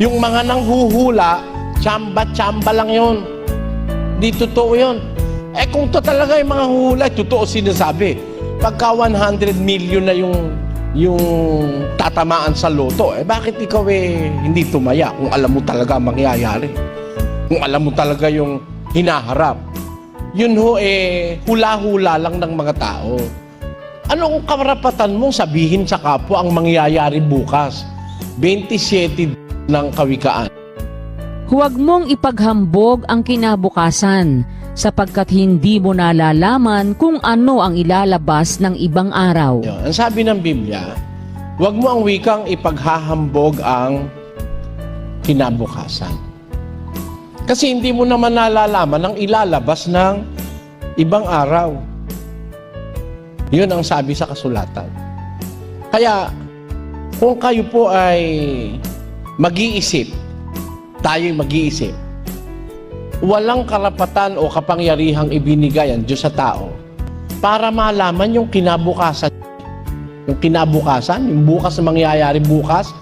Yung mga nanghuhula, tsamba-tsamba lang yun. Di totoo yun. Eh kung to talaga yung mga huhula, totoo sinasabi. Pagka 100 million na yung tatamaan sa loto, eh bakit ikaw hindi tumaya kung alam mo talaga mangyayari? Kung alam mo talaga yung hinaharap. Yun hula-hula lang ng mga tao. Ano kung karapatan mong sabihin sa kapwa ang mangyayari bukas? 27 ng Kawikaan. Huwag mong ipaghambog ang kinabukasan sapagkat hindi mo nalalaman kung ano ang ilalabas ng ibang araw. Yun. Ang sabi ng Biblia, huwag mo ang wikang ipaghahambog ang kinabukasan. Kasi hindi mo naman nalalaman ang ilalabas ng ibang araw. Yun ang sabi sa kasulatan. Kaya, kung kayo po ay mag-iisip, tayo'y mag-iisip, walang karapatan o kapangyarihang ibinigay ang Diyos sa tao para malaman yung kinabukasan. Yung kinabukasan, yung bukas na mangyayari bukas.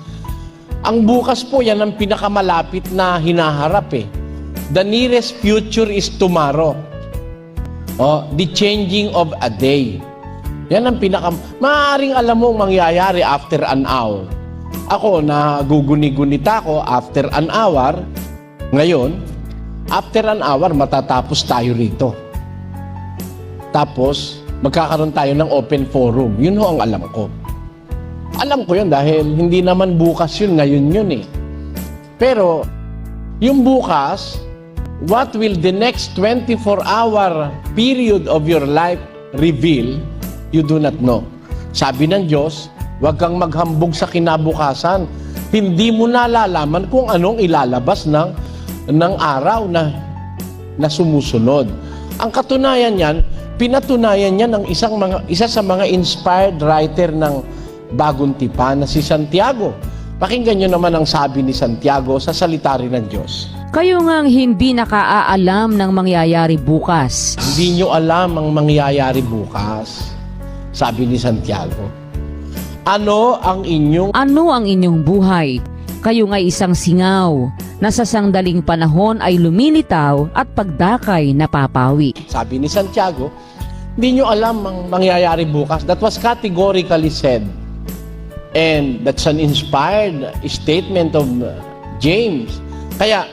Ang bukas po, yan ang pinakamalapit na hinaharap The nearest future is tomorrow. The changing of a day. Yan ang maaaring alam mo mangyayari after an hour. Ako, naguguni-gunita ko after an hour. Ngayon, after an hour, matatapos tayo rito. Tapos, magkakaroon tayo ng open forum. Yun ho ang alam ko. Alam ko yun dahil hindi naman bukas yun, ngayon yun Pero, yung bukas, what will the next 24-hour period of your life reveal, you do not know. Sabi ng Diyos, huwag kang maghambog sa kinabukasan. Hindi mo nalalaman kung anong ilalabas ng araw na sumusunod. Ang katunayan niyan, pinatunayan niya ng isa sa mga inspired writer ng Bagong Tipan na si Santiago. Pakinggan niyo naman ang sabi ni Santiago sa salita rin ng Diyos. Kayo ngang hindi nakaalam ng mangyayari bukas. Hindi niyo alam ang mangyayari bukas. Sabi ni Santiago. Ano ang inyong buhay? Kayo nga'y isang singaw na sa sangdaling panahon ay lumilitaw at pagdakay napapawi. Sabi ni Santiago, hindi nyo alam ang mangyayari bukas. That was categorically said. And that's an inspired statement of James. Kaya,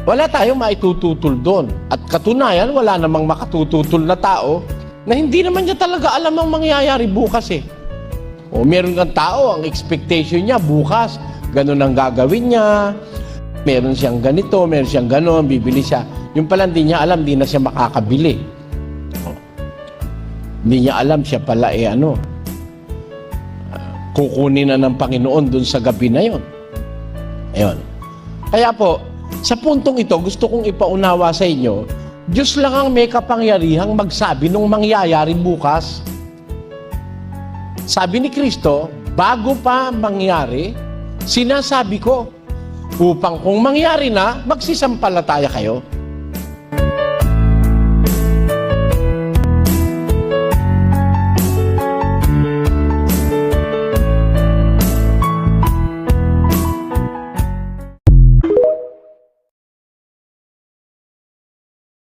wala tayong maitututol doon. At katunayan, wala namang makatututol na tao na hindi naman niya talaga alam ang mangyayari bukas O meron ng tao, ang expectation niya bukas, ganun ang gagawin niya. Meron siyang ganito, meron siyang ganon, bibili siya. Yung pala hindi niya alam, hindi na siya makakabili. Hindi niya alam, siya pala kukunin na ng Panginoon dun sa gabi na yon. Ayun. Kaya po, sa puntong ito, gusto kong ipaunawa sa inyo, Diyos lang ang may kapangyarihang magsabi nung mangyayari bukas. Sabi ni Kristo, bago pa mangyari, sinasabi ko, upang kung mangyari na, magsisampalataya kayo.